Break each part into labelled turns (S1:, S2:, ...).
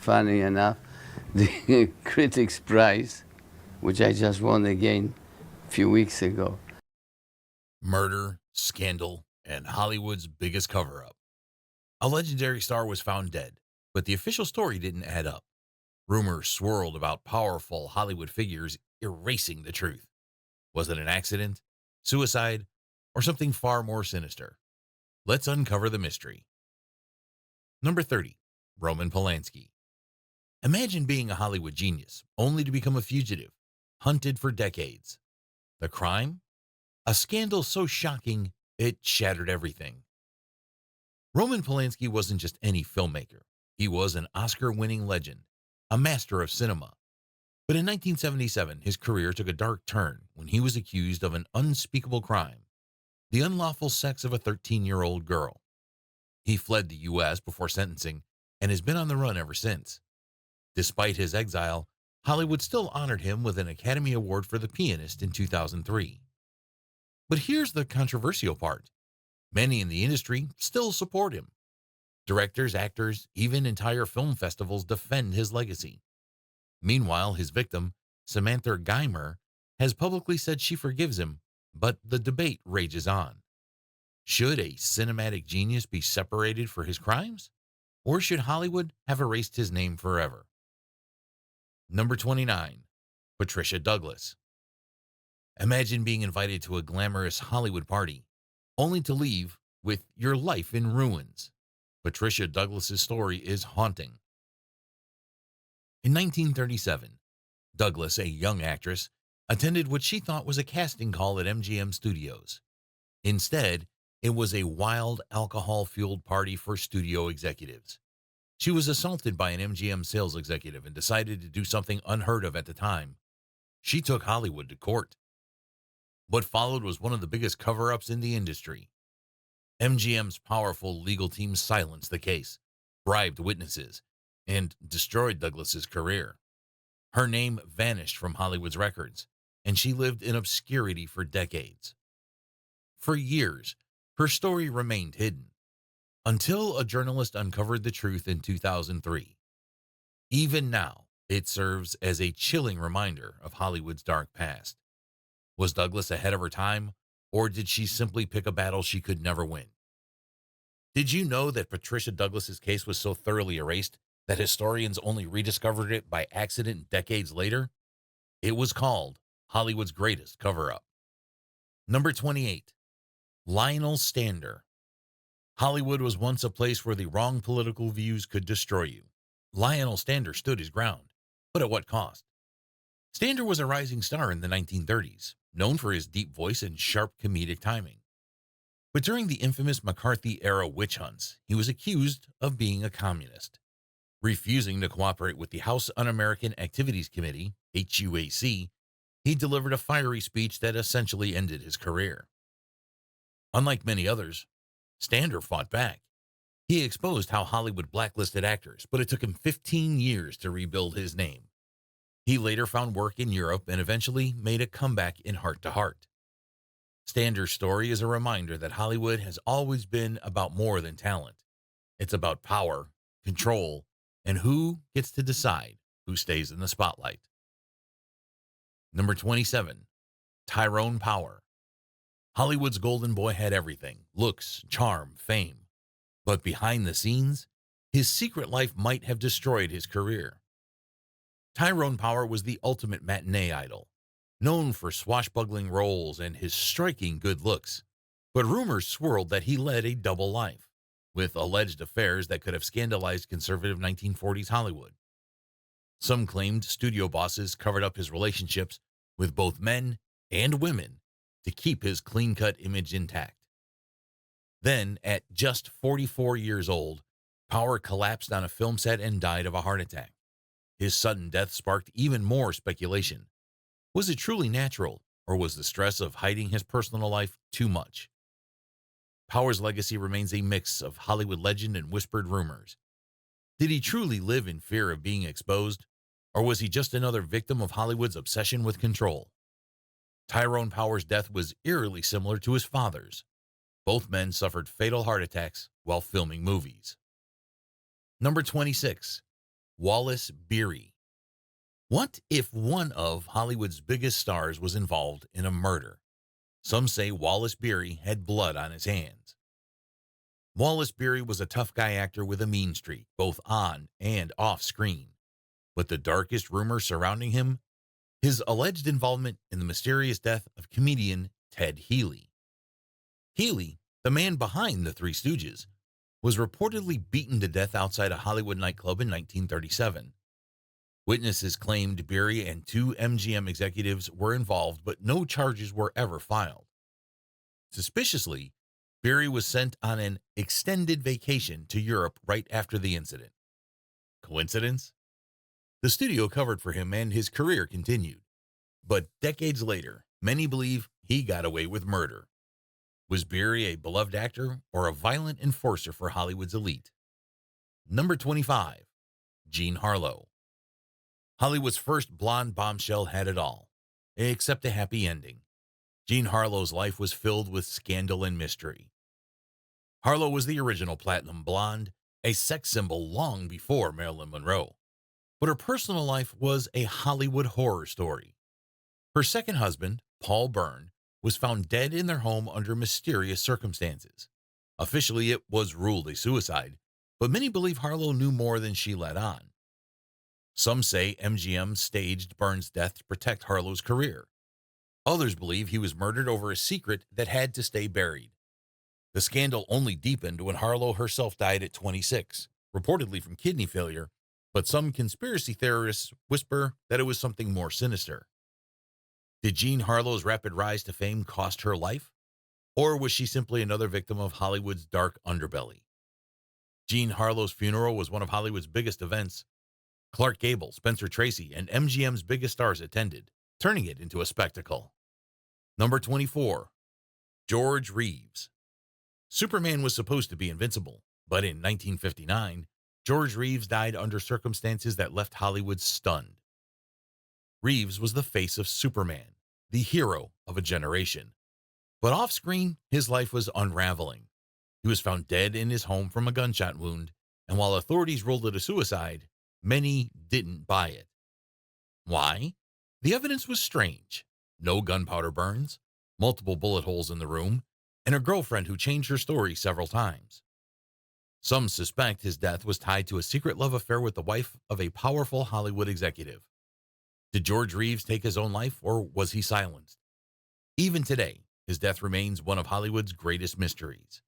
S1: funny enough, the Critics' Prize, which I just won again a few weeks ago.
S2: Murder, scandal, and Hollywood's biggest cover-up. A legendary star was found dead, but the official story didn't add up. Rumors swirled about powerful Hollywood figures erasing the truth. Was it an accident, suicide, or something far more sinister? Let's uncover the mystery. Number 30, Roman Polanski. Imagine being a Hollywood genius, only to become a fugitive, hunted for decades. The crime? A scandal so shocking, it shattered everything. Roman Polanski wasn't just any filmmaker. He was an Oscar-winning legend, a master of cinema. But in 1977, his career took a dark turn when he was accused of an unspeakable crime, the unlawful sex of a 13-year-old girl. He fled the U.S. before sentencing and has been on the run ever since. Despite his exile, Hollywood still honored him with an Academy Award for The Pianist in 2003. But here's the controversial part. Many in the industry still support him. Directors, actors, even entire film festivals defend his legacy. Meanwhile, his victim, Samantha Geimer, has publicly said she forgives him, but the debate rages on. Should a cinematic genius be separated for his crimes? Or should Hollywood have erased his name forever? Number 29, Patricia Douglas. Imagine being invited to a glamorous Hollywood party, only to leave with your life in ruins. Patricia Douglas's story is haunting. In 1937, Douglas, a young actress, attended what she thought was a casting call at MGM Studios. Instead, it was a wild, alcohol-fueled party for studio executives. She was assaulted by an MGM sales executive and decided to do something unheard of at the time. She took Hollywood to court. What followed was one of the biggest cover-ups in the industry. MGM's powerful legal team silenced the case, bribed witnesses, and destroyed Douglas's career. Her name vanished from Hollywood's records, and she lived in obscurity for decades. For years, her story remained hidden, until a journalist uncovered the truth in 2003. Even now, it serves as a chilling reminder of Hollywood's dark past. Was Douglas ahead of her time, or did she simply pick a battle she could never win? Did you know that Patricia Douglas's case was so thoroughly erased that historians only rediscovered it by accident decades later? It was called Hollywood's greatest cover-up. Number 28, Lionel Stander. Hollywood was once a place where the wrong political views could destroy you. Lionel Stander stood his ground, but at what cost? Stander was a rising star in the 1930s, known for his deep voice and sharp comedic timing. But during the infamous McCarthy-era witch hunts, he was accused of being a communist. Refusing to cooperate with the House Un-American Activities Committee, HUAC, he delivered a fiery speech that essentially ended his career. Unlike many others, Stander fought back. He exposed how Hollywood blacklisted actors, but it took him 15 years to rebuild his name. He later found work in Europe and eventually made a comeback in Heart to Heart. Stander's story is a reminder that Hollywood has always been about more than talent. It's about power, control, and who gets to decide who stays in the spotlight. Number 27, Tyrone Power. Hollywood's golden boy had everything: looks, charm, fame. But behind the scenes, his secret life might have destroyed his career. Tyrone Power was the ultimate matinee idol, known for swashbuckling roles and his striking good looks. But rumors swirled that he led a double life, with alleged affairs that could have scandalized conservative 1940s Hollywood. Some claimed studio bosses covered up his relationships with both men and women to keep his clean-cut image intact. Then, at just 44 years old, Power collapsed on a film set and died of a heart attack. His sudden death sparked even more speculation. Was it truly natural, or was the stress of hiding his personal life too much? Power's legacy remains a mix of Hollywood legend and whispered rumors. Did he truly live in fear of being exposed, or was he just another victim of Hollywood's obsession with control? Tyrone Power's death was eerily similar to his father's. Both men suffered fatal heart attacks while filming movies. Number 26, Wallace Beery. What if one of Hollywood's biggest stars was involved in a murder? Some say Wallace Beery had blood on his hands. Wallace Beery was a tough guy actor with a mean streak, both on and off screen. But the darkest rumor surrounding him? His alleged involvement in the mysterious death of comedian Ted Healy. Healy, the man behind the Three Stooges, was reportedly beaten to death outside a Hollywood nightclub in 1937. Witnesses claimed Beery and two MGM executives were involved, but no charges were ever filed. Suspiciously, Beery was sent on an extended vacation to Europe right after the incident. Coincidence? The studio covered for him and his career continued. But decades later, many believe he got away with murder. Was Beery a beloved actor or a violent enforcer for Hollywood's elite? Number 25, Jean Harlow. Hollywood's first blonde bombshell had it all, except a happy ending. Jean Harlow's life was filled with scandal and mystery. Harlow was the original platinum blonde, a sex symbol long before Marilyn Monroe. But her personal life was a Hollywood horror story. Her second husband, Paul Byrne, was found dead in their home under mysterious circumstances. Officially, it was ruled a suicide, but many believe Harlow knew more than she let on. Some say MGM staged Byrne's death to protect Harlow's career. Others believe he was murdered over a secret that had to stay buried. The scandal only deepened when Harlow herself died at 26, reportedly from kidney failure, but some conspiracy theorists whisper that it was something more sinister. Did Jean Harlow's rapid rise to fame cost her life? Or was she simply another victim of Hollywood's dark underbelly? Jean Harlow's funeral was one of Hollywood's biggest events. Clark Gable, Spencer Tracy, and MGM's biggest stars attended, turning it into a spectacle. Number 24, George Reeves. Superman was supposed to be invincible, but in 1959, George Reeves died under circumstances that left Hollywood stunned. Reeves was the face of Superman, the hero of a generation. But off-screen, his life was unraveling. He was found dead in his home from a gunshot wound, and while authorities ruled it a suicide, many didn't buy it. Why? The evidence was strange. No gunpowder burns, multiple bullet holes in the room, and a girlfriend who changed her story several times. Some suspect his death was tied to a secret love affair with the wife of a powerful Hollywood executive. Did George Reeves take his own life, or was he silenced? Even today, his death remains one of Hollywood's greatest mysteries.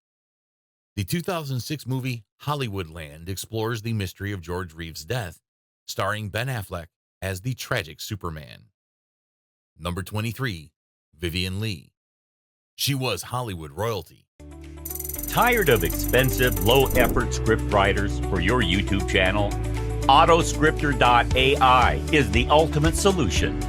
S2: The 2006 movie Hollywoodland explores the mystery of George Reeves' death, starring Ben Affleck as the tragic Superman. Number 23, Vivien Leigh. She was Hollywood royalty.
S3: Tired of expensive, low-effort script writers for your YouTube channel? AutoScripter.ai is the ultimate solution.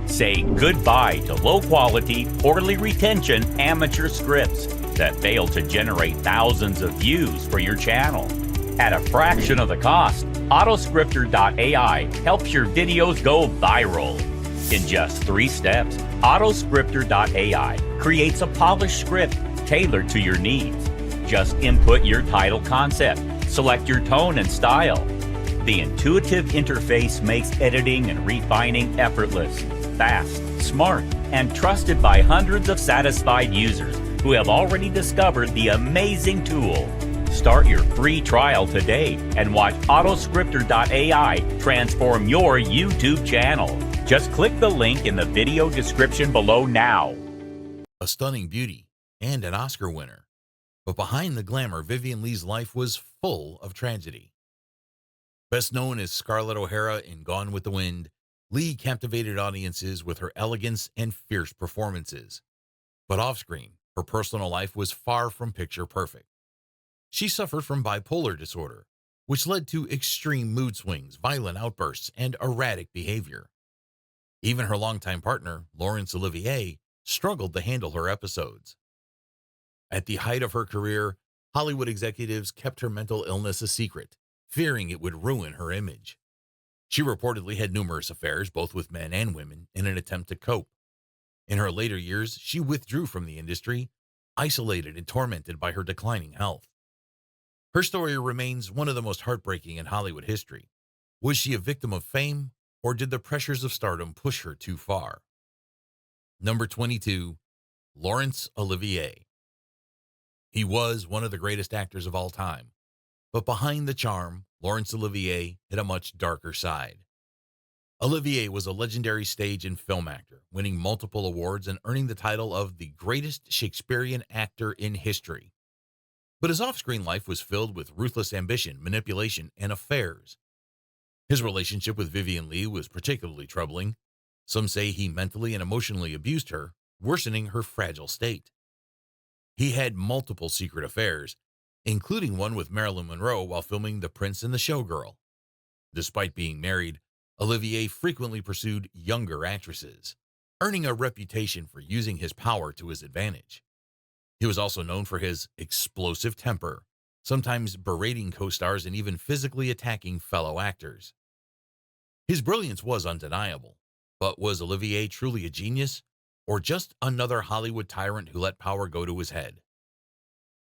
S3: Say goodbye to low-quality, poorly retention amateur scripts that fail to generate thousands of views for your channel. At a fraction of the cost, AutoScripter.ai helps your videos go viral. In just 3 steps, AutoScripter.ai creates a polished script tailored to your needs. Just input your title concept, select your tone and style. The intuitive interface makes editing and refining effortless, fast, smart, and trusted by hundreds of satisfied users who have already discovered the amazing tool. Start your free trial today and watch AutoScripter.ai transform your YouTube channel. Just click the link in the video description below now.
S2: A stunning beauty and an Oscar winner. But behind the glamour, Vivien Leigh's life was full of tragedy. Best known as Scarlett O'Hara in Gone with the Wind, Leigh captivated audiences with her elegance and fierce performances. But off-screen, her personal life was far from picture perfect. She suffered from bipolar disorder, which led to extreme mood swings, violent outbursts, and erratic behavior. Even her longtime partner, Laurence Olivier, struggled to handle her episodes. At the height of her career, Hollywood executives kept her mental illness a secret, fearing it would ruin her image. She reportedly had numerous affairs, both with men and women, in an attempt to cope. In her later years, she withdrew from the industry, isolated and tormented by her declining health. Her story remains one of the most heartbreaking in Hollywood history. Was she a victim of fame, or did the pressures of stardom push her too far? Number 22, Laurence Olivier. He was one of the greatest actors of all time, but behind the charm, Laurence Olivier had a much darker side. Olivier was a legendary stage and film actor, winning multiple awards and earning the title of the greatest Shakespearean actor in history. But his off-screen life was filled with ruthless ambition, manipulation, and affairs. His relationship with Vivien Leigh was particularly troubling. Some say he mentally and emotionally abused her, worsening her fragile state. He had multiple secret affairs, including one with Marilyn Monroe while filming The Prince and the Showgirl. Despite being married, Olivier frequently pursued younger actresses, earning a reputation for using his power to his advantage. He was also known for his explosive temper, sometimes berating co-stars and even physically attacking fellow actors. His brilliance was undeniable, but was Olivier truly a genius, or just another Hollywood tyrant who let power go to his head?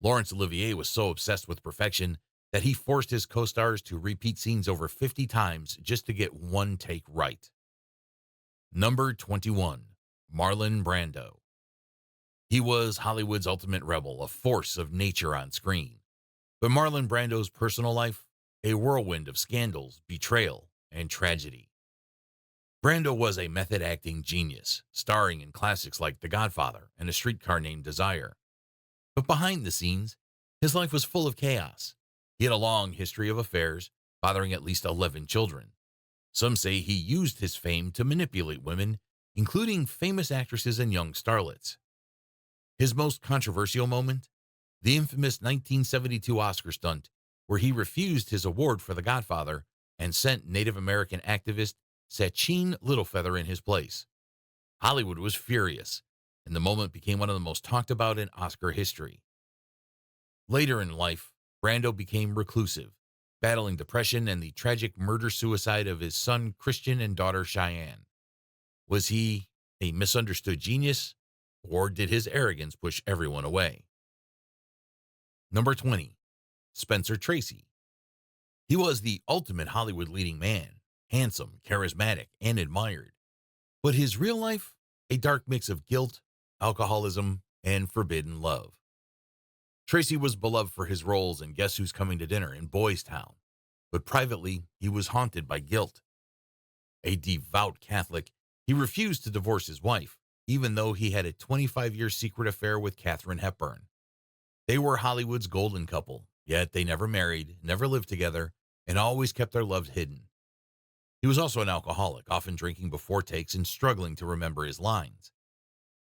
S2: Laurence Olivier was so obsessed with perfection that he forced his co-stars to repeat scenes over 50 times just to get one take right. Number 21, Marlon Brando. He was Hollywood's ultimate rebel, a force of nature on screen. But Marlon Brando's personal life, a whirlwind of scandals, betrayal, and tragedy. Brando was a method-acting genius, starring in classics like The Godfather and A Streetcar Named Desire. But behind the scenes, his life was full of chaos. He had a long history of affairs, fathering at least 11 children. Some say he used his fame to manipulate women, including famous actresses and young starlets. His most controversial moment? The infamous 1972 Oscar stunt, where he refused his award for The Godfather and sent Native American activist Sachin Littlefeather in his place. Hollywood was furious, and the moment became one of the most talked about in Oscar history. Later in life, Brando became reclusive, battling depression and the tragic murder-suicide of his son Christian and daughter Cheyenne. Was he a misunderstood genius, or did his arrogance push everyone away? Number 20, Spencer Tracy. He was the ultimate Hollywood leading man, handsome, charismatic, and admired. But his real life? A dark mix of guilt, alcoholism, and forbidden love. Tracy was beloved for his roles in Guess Who's Coming to Dinner and Boys Town, but privately, he was haunted by guilt. A devout Catholic, he refused to divorce his wife, even though he had a 25-year secret affair with Katharine Hepburn. They were Hollywood's golden couple, yet they never married, never lived together, and always kept their love hidden. He was also an alcoholic, often drinking before takes and struggling to remember his lines.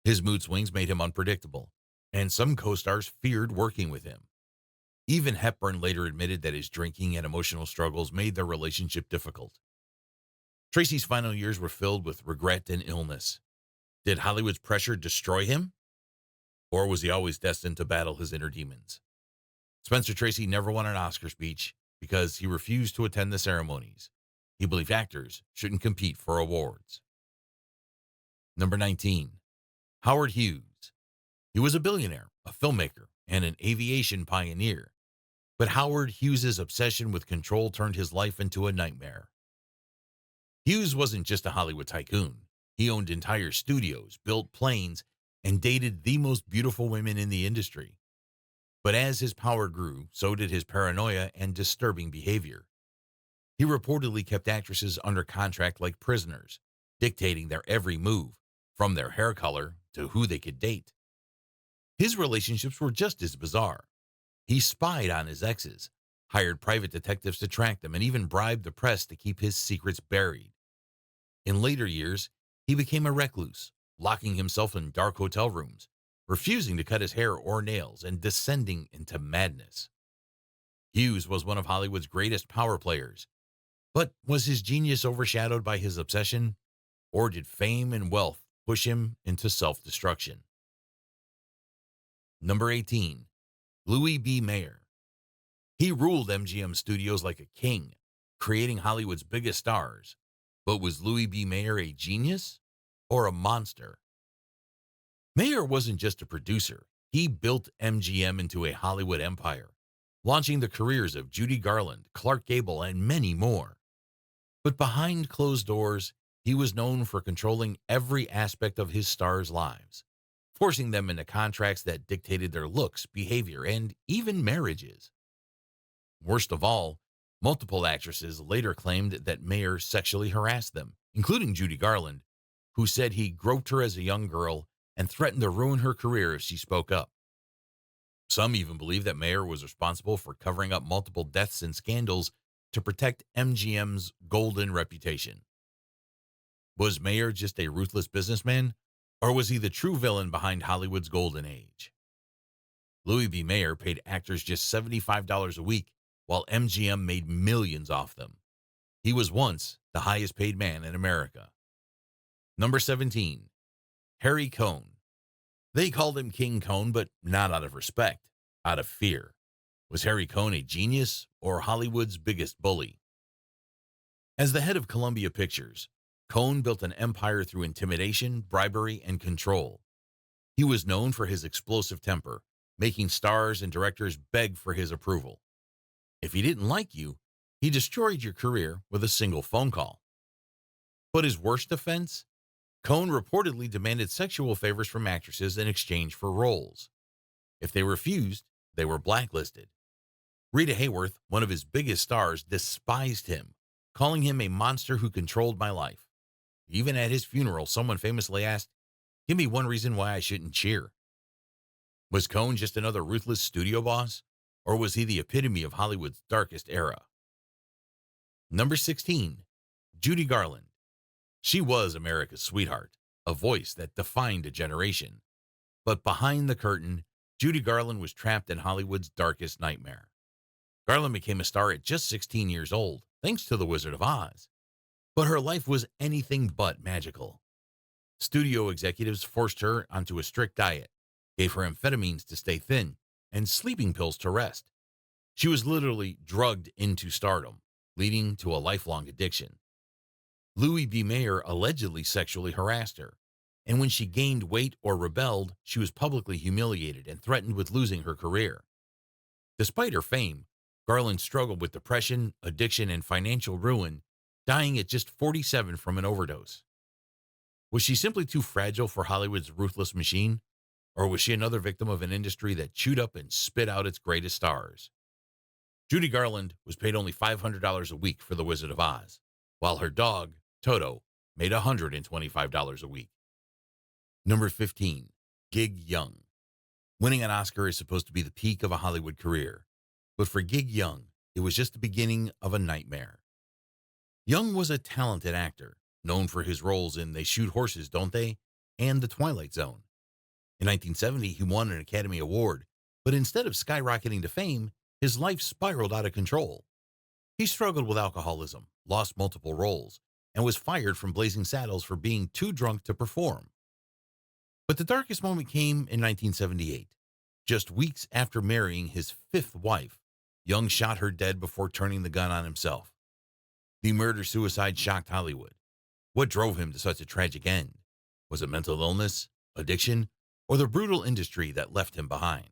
S2: His mood swings made him unpredictable, and some co-stars feared working with him. Even Hepburn later admitted that his drinking and emotional struggles made their relationship difficult. Tracy's final years were filled with regret and illness. Did Hollywood's pressure destroy him? Or was he always destined to battle his inner demons? Spencer Tracy never won an Oscar speech because he refused to attend the ceremonies. He believed actors shouldn't compete for awards. Number 19, Howard Hughes. He was a billionaire, a filmmaker, and an aviation pioneer. But Howard Hughes's obsession with control turned his life into a nightmare. Hughes wasn't just a Hollywood tycoon. He owned entire studios, built planes, and dated the most beautiful women in the industry. But as his power grew, so did his paranoia and disturbing behavior. He reportedly kept actresses under contract like prisoners, dictating their every move, from their hair color to who they could date. His relationships were just as bizarre. He spied on his exes, hired private detectives to track them, and even bribed the press to keep his secrets buried. In later years, he became a recluse, locking himself in dark hotel rooms, refusing to cut his hair or nails, and descending into madness. Hughes was one of Hollywood's greatest power players. But was his genius overshadowed by his obsession, or did fame and wealth push him into self-destruction? Number 18, Louis B. Mayer. He ruled MGM Studios like a king, creating Hollywood's biggest stars. But was Louis B. Mayer a genius or a monster? Mayer wasn't just a producer. He built MGM into a Hollywood empire, launching the careers of Judy Garland, Clark Gable, and many more. But behind closed doors, he was known for controlling every aspect of his stars' lives, forcing them into contracts that dictated their looks, behavior, and even marriages. Worst of all, multiple actresses later claimed that Mayer sexually harassed them, including Judy Garland, who said he groped her as a young girl and threatened to ruin her career if she spoke up. Some even believe that Mayer was responsible for covering up multiple deaths and scandals to protect MGM's golden reputation. Was Mayer just a ruthless businessman, or was he the true villain behind Hollywood's golden age? Louis B. Mayer paid actors just $75 a week, while MGM made millions off them. He was once the highest paid man in America. Number 17, Harry Cohn. They called him King Cohn, but not out of respect, out of fear. Was Harry Cohn a genius or Hollywood's biggest bully? As the head of Columbia Pictures, Cohn built an empire through intimidation, bribery, and control. He was known for his explosive temper, making stars and directors beg for his approval. If he didn't like you, he destroyed your career with a single phone call. But his worst offense? Cohn reportedly demanded sexual favors from actresses in exchange for roles. If they refused, they were blacklisted. Rita Hayworth, one of his biggest stars, despised him, calling him a monster who controlled my life. Even at his funeral, someone famously asked, "Give me one reason why I shouldn't cheer." Was Cohn just another ruthless studio boss, or was he the epitome of Hollywood's darkest era? Number 16, Judy Garland. She was America's sweetheart, a voice that defined a generation. But behind the curtain, Judy Garland was trapped in Hollywood's darkest nightmare. Garland became a star at just 16 years old, thanks to The Wizard of Oz. But her life was anything but magical. Studio executives forced her onto a strict diet, gave her amphetamines to stay thin, and sleeping pills to rest. She was literally drugged into stardom, leading to a lifelong addiction. Louis B. Mayer allegedly sexually harassed her, and when she gained weight or rebelled, she was publicly humiliated and threatened with losing her career. Despite her fame, Garland struggled with depression, addiction, and financial ruin, dying at just 47 from an overdose. Was she simply too fragile for Hollywood's ruthless machine? Or was she another victim of an industry that chewed up and spit out its greatest stars? Judy Garland was paid only $500 a week for The Wizard of Oz, while her dog, Toto, made $125 a week. Number 15, Gig Young. Winning an Oscar is supposed to be the peak of a Hollywood career, but for Gig Young, it was just the beginning of a nightmare. Young was a talented actor, known for his roles in They Shoot Horses, Don't They? And The Twilight Zone. In 1970, he won an Academy Award, but instead of skyrocketing to fame, his life spiraled out of control. He struggled with alcoholism, lost multiple roles, and was fired from Blazing Saddles for being too drunk to perform. But the darkest moment came in 1978. Just weeks after marrying his fifth wife, Young shot her dead before turning the gun on himself. The murder-suicide shocked Hollywood. What drove him to such a tragic end? Was it mental illness, addiction, or the brutal industry that left him behind?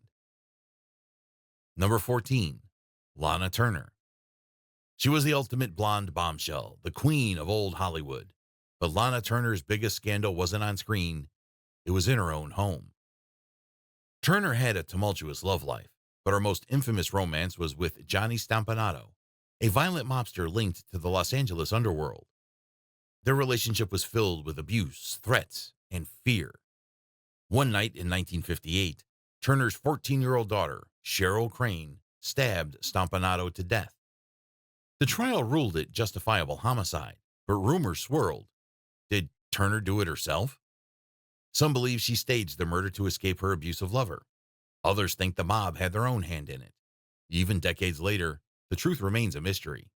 S2: Number 14, Lana Turner. She was the ultimate blonde bombshell, the queen of old Hollywood. But Lana Turner's biggest scandal wasn't on screen. It was in her own home. Turner had a tumultuous love life, but her most infamous romance was with Johnny Stompanato, a violent mobster linked to the Los Angeles underworld. Their relationship was filled with abuse, threats, and fear. One night in 1958, Turner's 14-year-old daughter, Cheryl Crane, stabbed Stompanato to death. The trial ruled it justifiable homicide, but rumors swirled. Did Turner do it herself? Some believe she staged the murder to escape her abusive lover. Others think the mob had their own hand in it. Even decades later, the truth remains a mystery.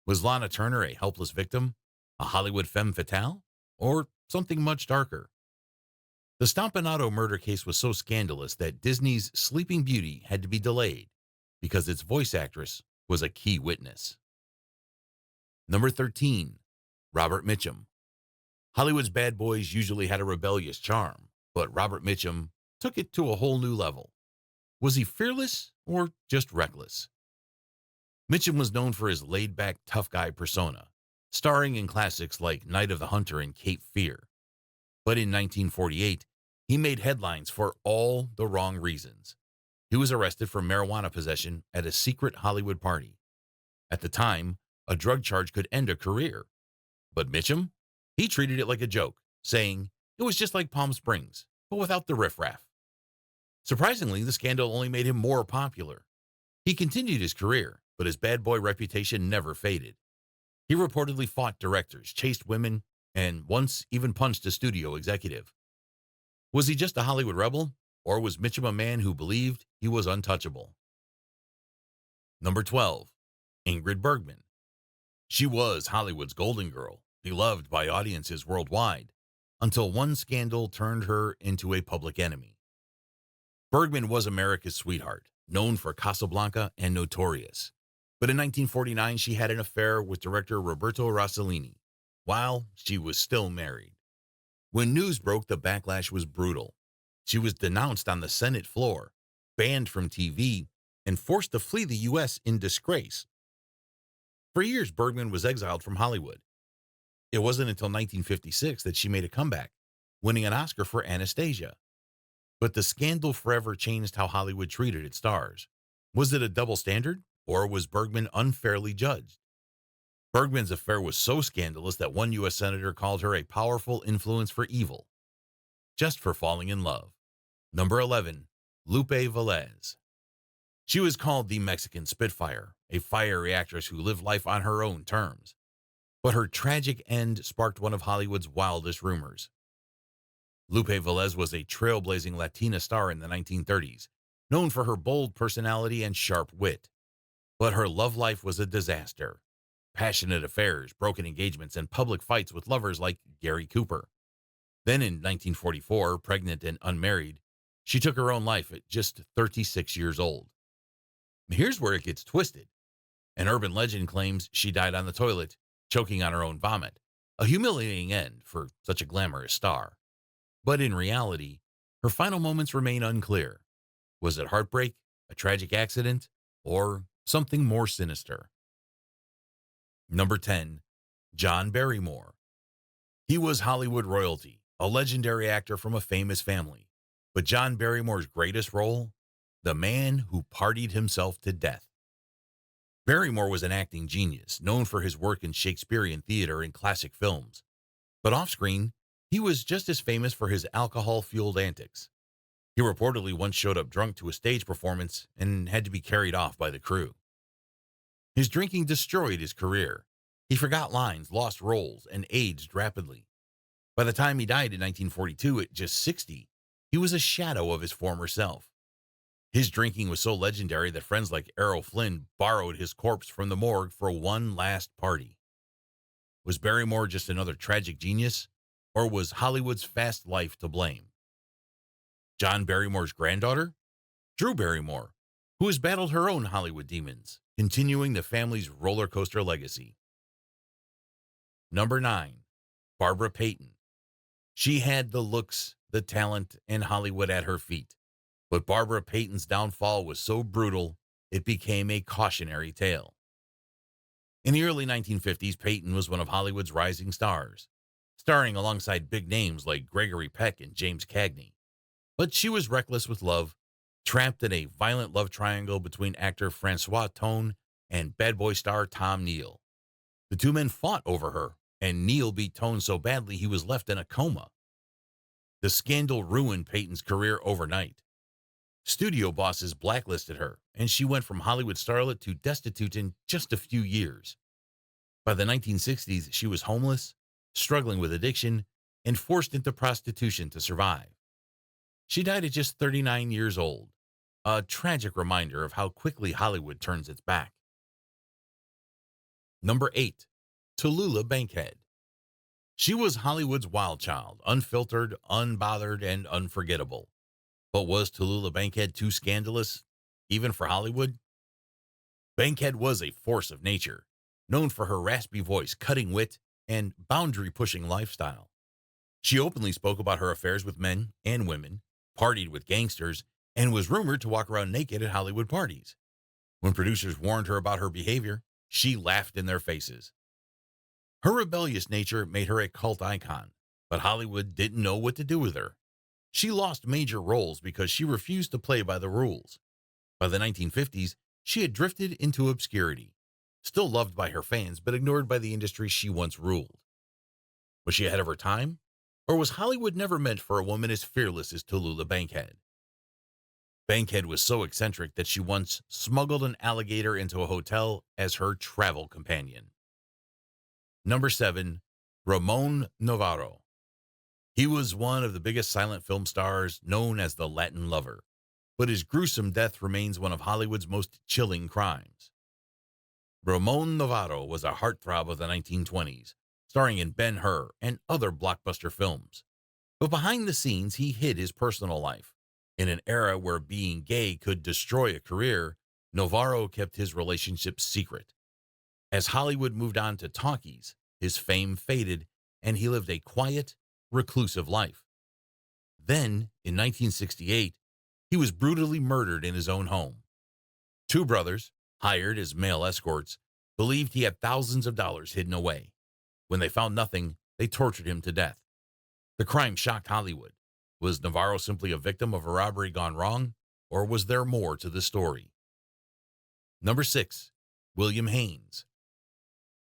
S2: Was Lana Turner a helpless victim, a Hollywood femme fatale, or something much darker? The Stompanato murder case was so scandalous that Disney's Sleeping Beauty had to be delayed because its voice actress was a key witness. Number 13, Robert Mitchum. Hollywood's bad boys usually had a rebellious charm, but Robert Mitchum took it to a whole new level. Was he fearless or just reckless? Mitchum was known for his laid-back tough guy persona, starring in classics like Night of the Hunter and Cape Fear. But in 1948, he made headlines for all the wrong reasons. He was arrested for marijuana possession at a secret Hollywood party. At the time, a drug charge could end a career. But Mitchum, he treated it like a joke, saying it was just like Palm Springs, but without the riffraff. Surprisingly, the scandal only made him more popular. He continued his career, but his bad boy reputation never faded. He reportedly fought directors, chased women, and once even punched a studio executive. Was he just a Hollywood rebel, or was Mitchum a man who believed he was untouchable? Number 12, Ingrid Bergman. She was Hollywood's golden girl, beloved by audiences worldwide, until one scandal turned her into a public enemy. Bergman was America's sweetheart, known for Casablanca and Notorious. But in 1949, she had an affair with director Roberto Rossellini, while she was still married. When news broke, the backlash was brutal. She was denounced on the Senate floor, banned from TV, and forced to flee the U.S. in disgrace. For years, Bergman was exiled from Hollywood. It wasn't until 1956 that she made a comeback, winning an Oscar for Anastasia. But the scandal forever changed how Hollywood treated its stars. Was it a double standard, or was Bergman unfairly judged? Bergman's affair was so scandalous that one U.S. senator called her a powerful influence for evil, just for falling in love. Number 11, Lupe Velez. She was called the Mexican Spitfire, a fiery actress who lived life on her own terms. But her tragic end sparked one of Hollywood's wildest rumors. Lupe Velez was a trailblazing Latina star in the 1930s, known for her bold personality and sharp wit. But her love life was a disaster. Passionate affairs, broken engagements, and public fights with lovers like Gary Cooper. Then in 1944, pregnant and unmarried, she took her own life at just 36 years old. Here's where it gets twisted. An urban legend claims she died on the toilet, choking on her own vomit, a humiliating end for such a glamorous star. But in reality, her final moments remain unclear. Was it heartbreak, a tragic accident, or something more sinister? Number 10, John Barrymore. He was Hollywood royalty, a legendary actor from a famous family. But John Barrymore's greatest role? The man who partied himself to death. Barrymore was an acting genius, known for his work in Shakespearean theater and classic films. But off-screen, he was just as famous for his alcohol-fueled antics. He reportedly once showed up drunk to a stage performance and had to be carried off by the crew. His drinking destroyed his career. He forgot lines, lost roles, and aged rapidly. By the time he died in 1942 at just 60, he was a shadow of his former self. His drinking was so legendary that friends like Errol Flynn borrowed his corpse from the morgue for one last party. Was Barrymore just another tragic genius, or was Hollywood's fast life to blame? John Barrymore's granddaughter? Drew Barrymore, who has battled her own Hollywood demons, continuing the family's roller coaster legacy. Number 9, Barbara Payton. She had the looks, the talent, and Hollywood at her feet. But Barbara Payton's downfall was so brutal, it became a cautionary tale. In the early 1950s, Payton was one of Hollywood's rising stars, starring alongside big names like Gregory Peck and James Cagney. But she was reckless with love, trapped in a violent love triangle between actor Francois Tone and bad boy star Tom Neal. The two men fought over her, and Neal beat Tone so badly he was left in a coma. The scandal ruined Payton's career overnight. Studio bosses blacklisted her, and she went from Hollywood starlet to destitute in just a few years. By the 1960s, she was homeless, struggling with addiction, and forced into prostitution to survive. She died at just 39 years old, a tragic reminder of how quickly Hollywood turns its back. Number 8, Tallulah Bankhead. She was Hollywood's wild child, unfiltered, unbothered, and unforgettable. But was Tallulah Bankhead too scandalous, even for Hollywood? Bankhead was a force of nature, known for her raspy voice, cutting wit, and boundary-pushing lifestyle. She openly spoke about her affairs with men and women, partied with gangsters, and was rumored to walk around naked at Hollywood parties. When producers warned her about her behavior, she laughed in their faces. Her rebellious nature made her a cult icon, but Hollywood didn't know what to do with her. She lost major roles because she refused to play by the rules. By the 1950s, she had drifted into obscurity, still loved by her fans, but ignored by the industry she once ruled. Was she ahead of her time? Or was Hollywood never meant for a woman as fearless as Tallulah Bankhead? Bankhead was so eccentric that she once smuggled an alligator into a hotel as her travel companion. Number 7, Ramon Novarro. He was one of the biggest silent film stars, known as the Latin Lover, but his gruesome death remains one of Hollywood's most chilling crimes. Ramon Novarro was a heartthrob of the 1920s, starring in Ben-Hur and other blockbuster films. But behind the scenes, he hid his personal life. In an era where being gay could destroy a career, Novarro kept his relationships secret. As Hollywood moved on to talkies, his fame faded, and he lived a quiet, reclusive life. Then, in 1968, he was brutally murdered in his own home. Two brothers, hired as male escorts, believed he had thousands of dollars hidden away. When they found nothing, they tortured him to death. The crime shocked Hollywood. Was Novarro simply a victim of a robbery gone wrong, or was there more to the story? Number 6, William Haynes.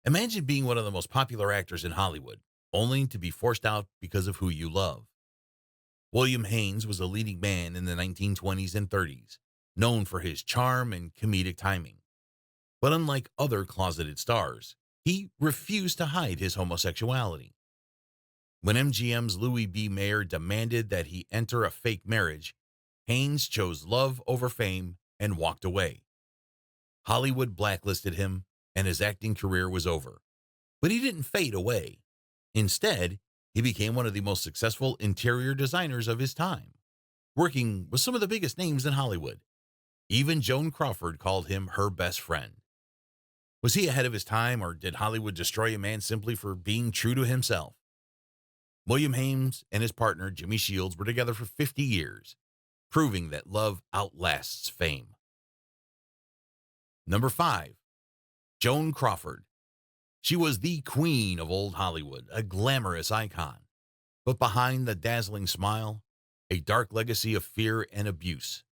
S2: Imagine being one of the most popular actors in Hollywood, only to be forced out because of who you love. William Haynes was a leading man in the 1920s and 30s, known for his charm and comedic timing. But unlike other closeted stars, he refused to hide his homosexuality. When MGM's Louis B. Mayer demanded that he enter a fake marriage, Haynes chose love over fame and walked away. Hollywood blacklisted him, and his acting career was over. But he didn't fade away. Instead, he became one of the most successful interior designers of his time, working with some of the biggest names in Hollywood. Even Joan Crawford called him her best friend. Was he ahead of his time, or did Hollywood destroy a man simply for being true to himself? William Haynes and his partner, Jimmy Shields, were together for 50 years, proving that love outlasts fame. Number 5, Joan Crawford. She was the queen of old Hollywood, a glamorous icon. But behind the dazzling smile, a dark legacy of fear and abuse.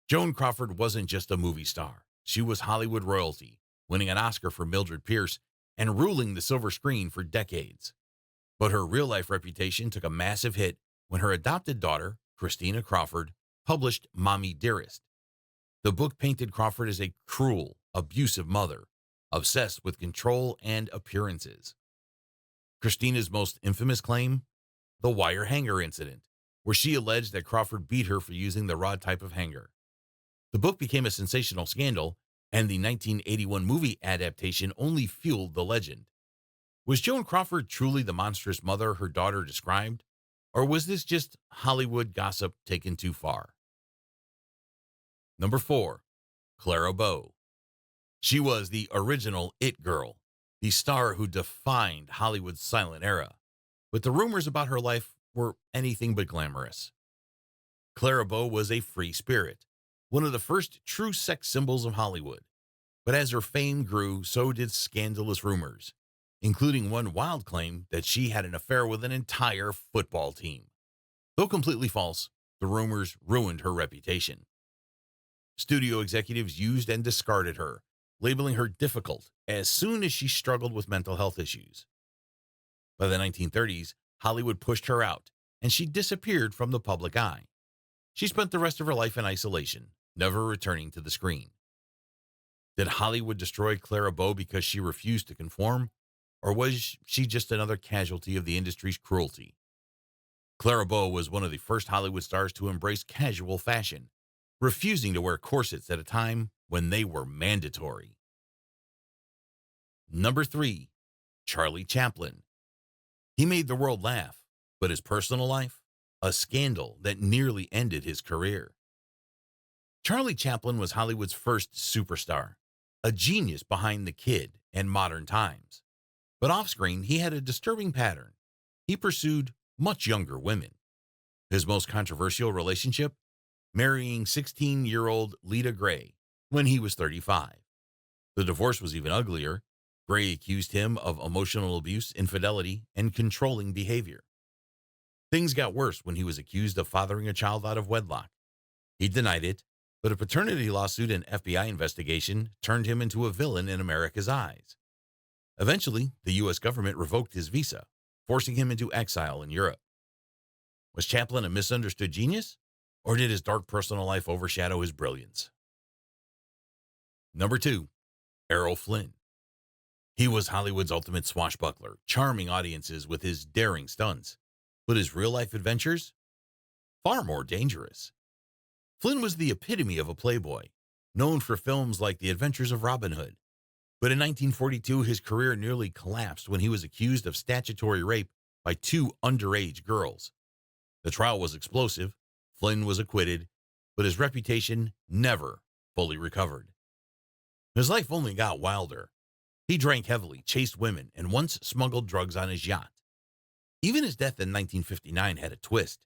S2: Joan Crawford wasn't just a movie star. She was Hollywood royalty, winning an Oscar for Mildred Pierce and ruling the silver screen for decades. But her real-life reputation took a massive hit when her adopted daughter, Christina Crawford, published Mommy Dearest. The book painted Crawford as a cruel, abusive mother, obsessed with control and appearances. Christina's most infamous claim? The wire hanger incident, where she alleged that Crawford beat her for using the raw type of hanger. The book became a sensational scandal, and the 1981 movie adaptation only fueled the legend. Was Joan Crawford truly the monstrous mother her daughter described, or was this just Hollywood gossip taken too far? Number 4, Clara Bow. She was the original It Girl, the star who defined Hollywood's silent era, but the rumors about her life were anything but glamorous. Clara Bow was a free spirit, one of the first true sex symbols of Hollywood. But as her fame grew, so did scandalous rumors, including one wild claim that she had an affair with an entire football team. Though completely false, the rumors ruined her reputation. Studio executives used and discarded her, labeling her difficult as soon as she struggled with mental health issues. By the 1930s, Hollywood pushed her out, and she disappeared from the public eye. She spent the rest of her life in isolation, never returning to the screen. Did Hollywood destroy Clara Bow because she refused to conform, or was she just another casualty of the industry's cruelty? Clara Bow was one of the first Hollywood stars to embrace casual fashion, refusing to wear corsets at a time when they were mandatory. Number 3, Charlie Chaplin. He made the world laugh, but his personal life? A scandal that nearly ended his career. Charlie Chaplin was Hollywood's first superstar, a genius behind The Kid and Modern Times. But off-screen, he had a disturbing pattern. He pursued much younger women. His most controversial relationship? Marrying 16-year-old Lita Gray when he was 35. The divorce was even uglier. Gray accused him of emotional abuse, infidelity, and controlling behavior. Things got worse when he was accused of fathering a child out of wedlock. He denied it, but a paternity lawsuit and FBI investigation turned him into a villain in America's eyes. Eventually, the U.S. government revoked his visa, forcing him into exile in Europe. Was Chaplin a misunderstood genius, or did his dark personal life overshadow his brilliance? Number 2, Errol Flynn. He was Hollywood's ultimate swashbuckler, charming audiences with his daring stunts, but his real-life adventures? Far more dangerous. Flynn was the epitome of a playboy, known for films like The Adventures of Robin Hood. But in 1942, his career nearly collapsed when he was accused of statutory rape by 2 underage girls. The trial was explosive, Flynn was acquitted, but his reputation never fully recovered. His life only got wilder. He drank heavily, chased women, and once smuggled drugs on his yacht. Even his death in 1959 had a twist.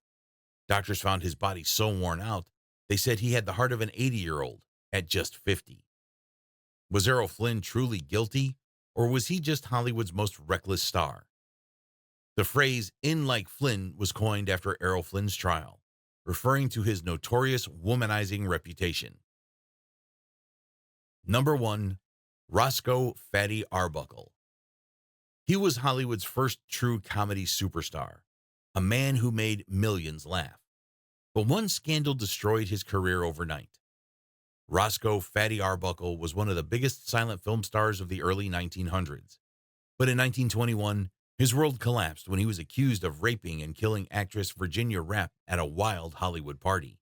S2: Doctors found his body so worn out, they said he had the heart of an 80-year-old at just 50. Was Errol Flynn truly guilty, or was he just Hollywood's most reckless star? The phrase "in like Flynn" was coined after Errol Flynn's trial, referring to his notorious womanizing reputation. Number 1, Roscoe "Fatty" Arbuckle. He was Hollywood's first true comedy superstar, a man who made millions laugh. But one scandal destroyed his career overnight. Roscoe "Fatty" Arbuckle was one of the biggest silent film stars of the early 1900s. But in 1921, his world collapsed when he was accused of raping and killing actress Virginia Rapp at a wild Hollywood party.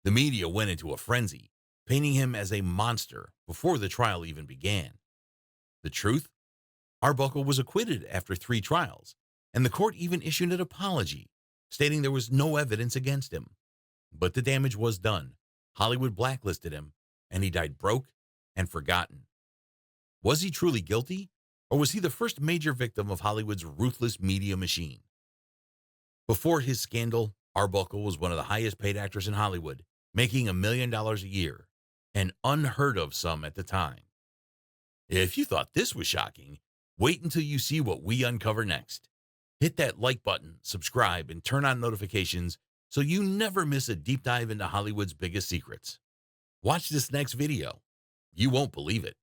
S2: The media went into a frenzy, painting him as a monster before the trial even began. The truth? Arbuckle was acquitted after 3 trials, and the court even issued an apology, stating there was no evidence against him. But the damage was done. Hollywood blacklisted him, and he died broke and forgotten. Was he truly guilty, or was he the first major victim of Hollywood's ruthless media machine? Before his scandal, Arbuckle was one of the highest paid actors in Hollywood, making $1 million a year, an unheard of sum at the time. If you thought this was shocking, wait until you see what we uncover next. Hit that like button, subscribe, and turn on notifications so you never miss a deep dive into Hollywood's biggest secrets. Watch this next video. You won't believe it.